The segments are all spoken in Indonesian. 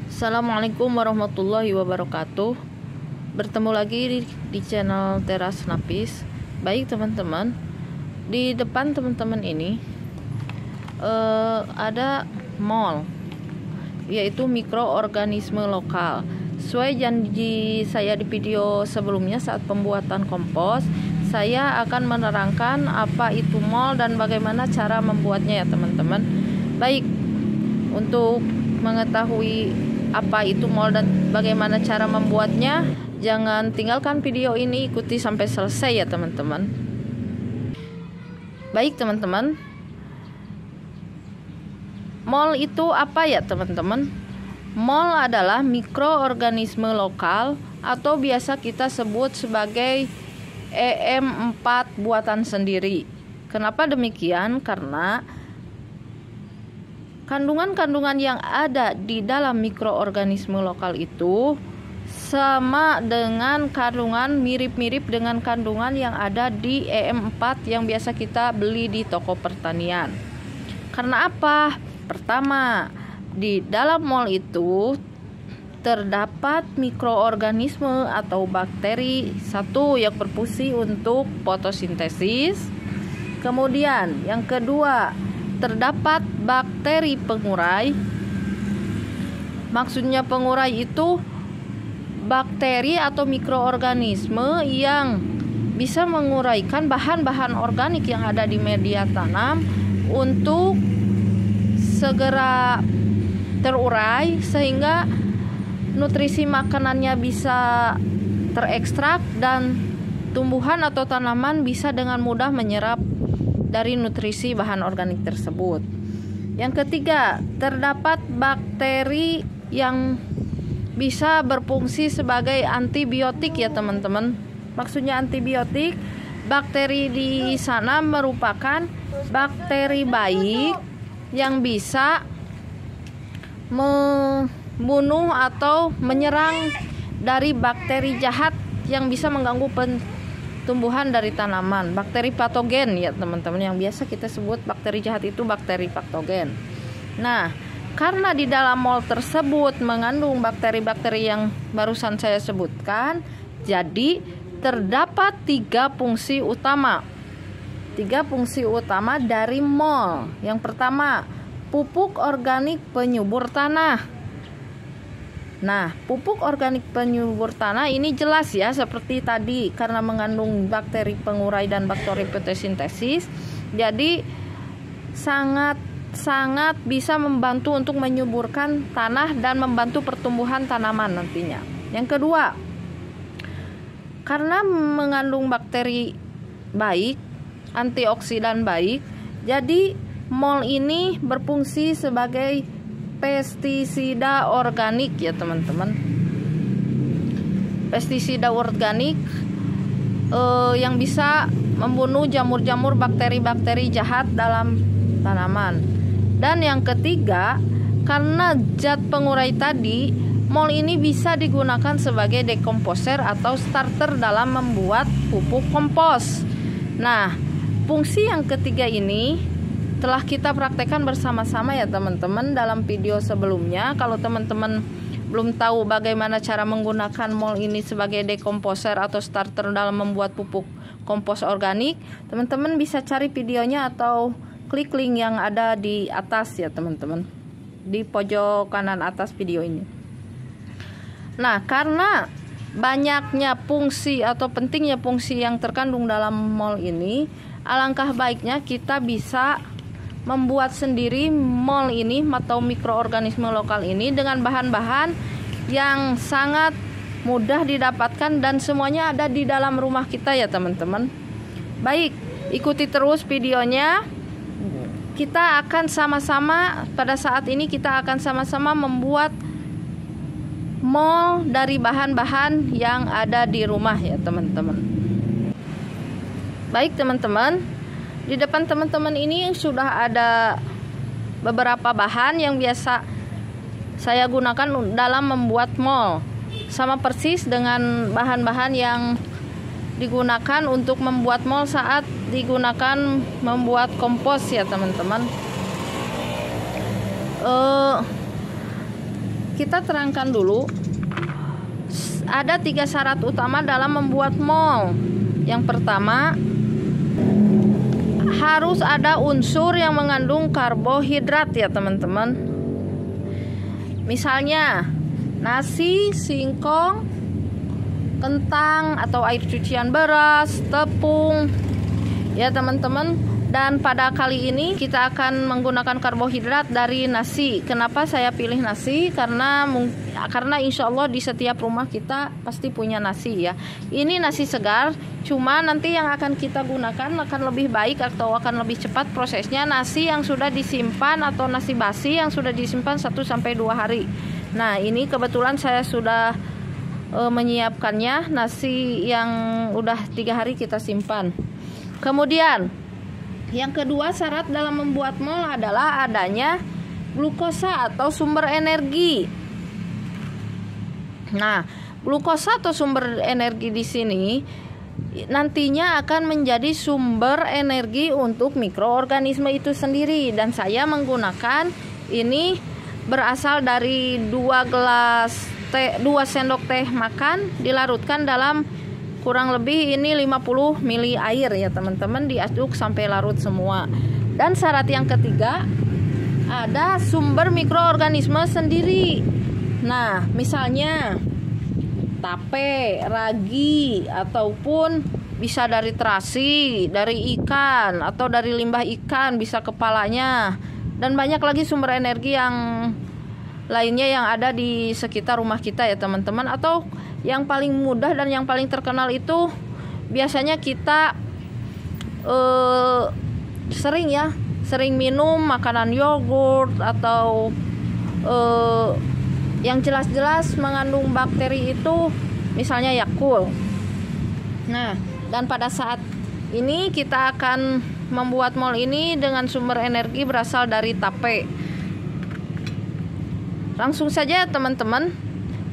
Assalamualaikum warahmatullahi wabarakatuh. Bertemu lagi di channel Teras Napis. Baik teman-teman, di depan teman-teman ini ada mol, yaitu mikroorganisme lokal. Sesuai janji saya di video sebelumnya saat pembuatan kompos, saya akan menerangkan apa itu mol dan bagaimana cara membuatnya ya teman-teman. Baik, untuk mengetahui apa itu mol dan bagaimana cara membuatnya, jangan tinggalkan video ini, ikuti sampai selesai ya teman-teman. Baik teman-teman, mol itu apa ya teman-teman? Mol adalah mikroorganisme lokal atau biasa kita sebut sebagai EM4 buatan sendiri. Kenapa demikian? Karena kandungan-kandungan yang ada di dalam mikroorganisme lokal itu sama dengan kandungan mirip-mirip dengan kandungan yang ada di EM4 yang biasa kita beli di toko pertanian. Karena apa? Pertama, di dalam mol itu terdapat mikroorganisme atau bakteri satu yang berfungsi untuk fotosintesis. Kemudian yang kedua, terdapat bakteri pengurai. Maksudnya pengurai itu bakteri atau mikroorganisme yang bisa menguraikan bahan-bahan organik yang ada di media tanam untuk segera terurai sehingga nutrisi makanannya bisa terekstrak dan tumbuhan atau tanaman bisa dengan mudah menyerap dari nutrisi bahan organik tersebut. Yang ketiga, terdapat bakteri yang bisa berfungsi sebagai antibiotik ya teman-teman. Maksudnya antibiotik, bakteri di sana merupakan bakteri baik yang bisa membunuh atau menyerang dari bakteri jahat yang bisa mengganggu tumbuhan dari tanaman. Bakteri patogen ya teman-teman, yang biasa kita sebut bakteri jahat itu bakteri patogen. Nah, karena di dalam mol tersebut mengandung bakteri-bakteri yang barusan saya sebutkan, jadi terdapat tiga fungsi utama dari mol. Yang pertama, pupuk organik penyubur tanah. Nah, pupuk organik penyubur tanah ini jelas ya seperti tadi, karena mengandung bakteri pengurai dan bakteri fotosintesis, jadi sangat bisa membantu untuk menyuburkan tanah dan membantu pertumbuhan tanaman nantinya. Yang kedua, karena mengandung bakteri baik, antioksidan baik, jadi mol ini berfungsi sebagai pestisida organik ya teman-teman. Pestisida organik yang bisa membunuh jamur-jamur bakteri-bakteri jahat dalam tanaman. Dan yang ketiga, karena zat pengurai tadi, mol ini bisa digunakan sebagai dekomposer atau starter dalam membuat pupuk kompos. Nah, fungsi yang ketiga ini telah kita praktekkan bersama-sama ya teman-teman dalam video sebelumnya. Kalau teman-teman belum tahu bagaimana cara menggunakan mol ini sebagai dekomposer atau starter dalam membuat pupuk kompos organik, teman-teman bisa cari videonya atau klik link yang ada di atas ya teman-teman, di pojok kanan atas video ini. Nah, karena banyaknya fungsi atau pentingnya fungsi yang terkandung dalam mol ini, alangkah baiknya kita bisa membuat sendiri mol ini atau mikroorganisme lokal ini dengan bahan-bahan yang sangat mudah didapatkan dan semuanya ada di dalam rumah kita ya teman-teman. Baik, ikuti terus videonya. Kita akan sama-sama, pada saat ini kita akan sama-sama membuat mol dari bahan-bahan yang ada di rumah ya teman-teman. Baik teman-teman, di depan teman-teman ini sudah ada beberapa bahan yang biasa saya gunakan dalam membuat mol, sama persis dengan bahan-bahan yang digunakan untuk membuat mol saat digunakan membuat kompos ya teman-teman. kita terangkan dulu. Ada 3 syarat utama dalam membuat mol. Yang pertama, harus ada unsur yang mengandung karbohidrat ya teman-teman. Misalnya nasi, singkong, kentang atau air cucian beras, tepung ya teman-teman. Dan pada kali ini kita akan menggunakan karbohidrat dari nasi. Kenapa saya pilih nasi? Karena insya Allah di setiap rumah kita pasti punya nasi ya. Ini nasi segar, cuma nanti yang akan kita gunakan akan lebih baik atau akan lebih cepat prosesnya nasi yang sudah disimpan atau nasi basi yang sudah disimpan 1-2 hari. Nah ini kebetulan saya sudah menyiapkannya, nasi yang udah 3 hari kita simpan. Kemudian yang kedua syarat dalam membuat mol adalah adanya glukosa atau sumber energi. Nah, glukosa atau sumber energi di sini nantinya akan menjadi sumber energi untuk mikroorganisme itu sendiri, dan saya menggunakan ini berasal dari 2 sendok teh makan dilarutkan dalam kurang lebih ini 50 ml air ya teman-teman, diaduk sampai larut semua. Dan syarat yang ketiga, ada sumber mikroorganisme sendiri. Nah misalnya tape, ragi, ataupun bisa dari terasi, dari ikan, atau dari limbah ikan, bisa kepalanya. Dan banyak lagi sumber energi yang lainnya yang ada di sekitar rumah kita ya teman-teman. Atau yang paling mudah dan yang paling terkenal itu biasanya kita sering minum makanan yogurt atau yang jelas-jelas mengandung bakteri itu misalnya Yakult. Nah, dan pada saat ini kita akan membuat mol ini dengan sumber energi berasal dari tape. Langsung saja teman-teman,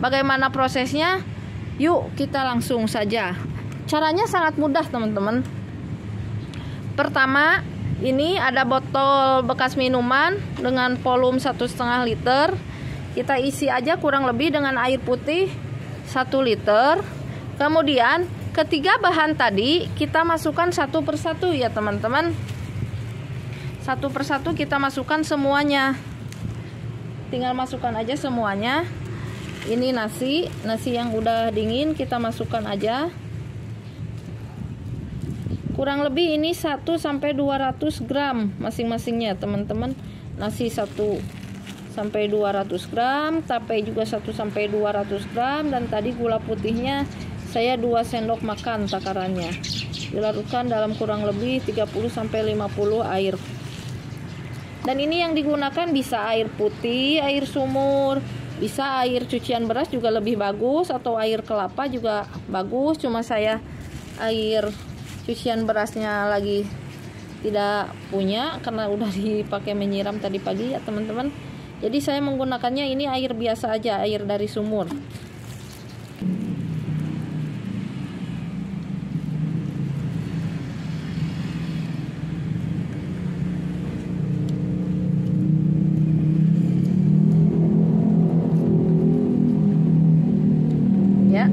bagaimana prosesnya? Yuk kita langsung saja. Caranya sangat mudah teman-teman. Pertama, ini ada botol bekas minuman dengan volume 1,5 liter. Kita isi aja kurang lebih dengan air putih 1 liter. Kemudian ketiga bahan tadi kita masukkan satu persatu ya teman-teman. Satu persatu kita masukkan semuanya. Tinggal masukkan aja semuanya. Ini nasi yang udah dingin kita masukkan aja. Kurang lebih ini 1-200 gram masing-masingnya teman-teman. Nasi 1-200 gram, tape juga 1-200 gram, dan tadi gula putihnya saya 2 sendok makan takarannya. Dilarutkan dalam kurang lebih 30-50 air. Dan ini yang digunakan bisa air putih, air sumur, bisa air cucian beras juga lebih bagus, atau air kelapa juga bagus. Cuma saya air cucian berasnya lagi tidak punya karena udah dipakai menyiram tadi pagi ya teman-teman. Jadi saya menggunakannya ini air biasa aja, air dari sumur. Ya.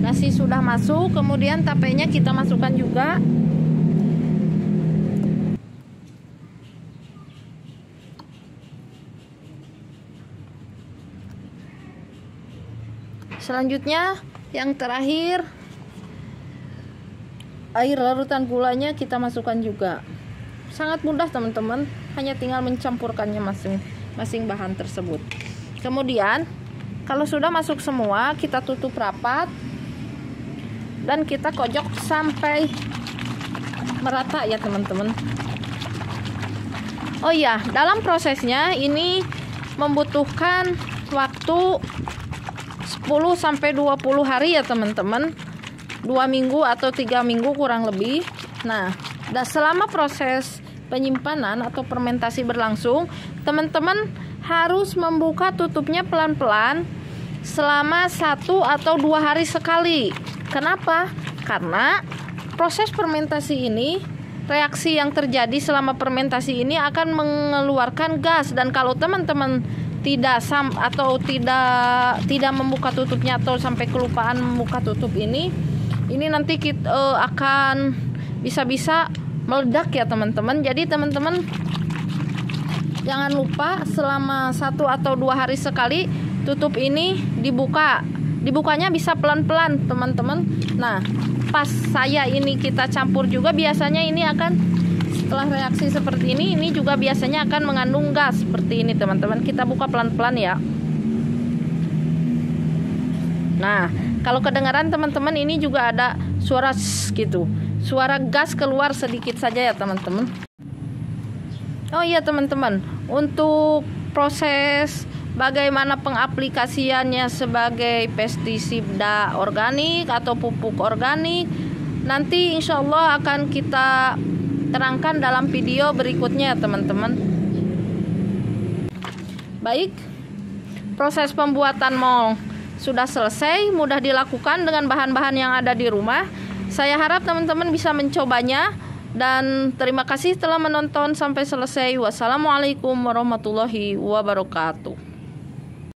Nasi sudah masuk, kemudian tapenya kita masukkan juga. Selanjutnya yang terakhir, air larutan gulanya kita masukkan juga. Sangat mudah teman-teman, hanya tinggal mencampurkannya masing-masing bahan tersebut. Kemudian kalau sudah masuk semua, kita tutup rapat dan kita kocok sampai merata ya teman-teman. Oh ya, dalam prosesnya ini membutuhkan waktu 10-20 hari ya teman-teman. 2 minggu atau 3 minggu kurang lebih. Nah, selama proses penyimpanan atau fermentasi berlangsung, teman-teman harus membuka tutupnya pelan-pelan selama 1 atau 2 hari sekali. Kenapa? Karena proses fermentasi ini, reaksi yang terjadi selama fermentasi ini akan mengeluarkan gas, dan kalau teman-teman tidak membuka tutupnya atau sampai kelupaan membuka tutup ini nanti kita akan bisa meledak ya teman-teman. Jadi teman-teman jangan lupa selama 1 atau 2 hari sekali tutup ini dibuka. Dibukanya bisa pelan-pelan teman-teman. Nah, pas kita campur juga biasanya ini akan, setelah reaksi seperti ini juga biasanya akan mengandung gas seperti ini teman-teman. Kita buka pelan-pelan ya. Nah, kalau kedengaran teman-teman ini juga ada suara gitu, suara gas keluar sedikit saja ya teman-teman. Oh iya teman-teman, untuk proses bagaimana pengaplikasiannya sebagai pestisida organik atau pupuk organik, nanti insya Allah akan kita terangkan dalam video berikutnya teman-teman. Baik, proses pembuatan mol sudah selesai, mudah dilakukan dengan bahan-bahan yang ada di rumah. Saya harap teman-teman bisa mencobanya, dan terima kasih telah menonton sampai selesai. Wassalamualaikum warahmatullahi wabarakatuh.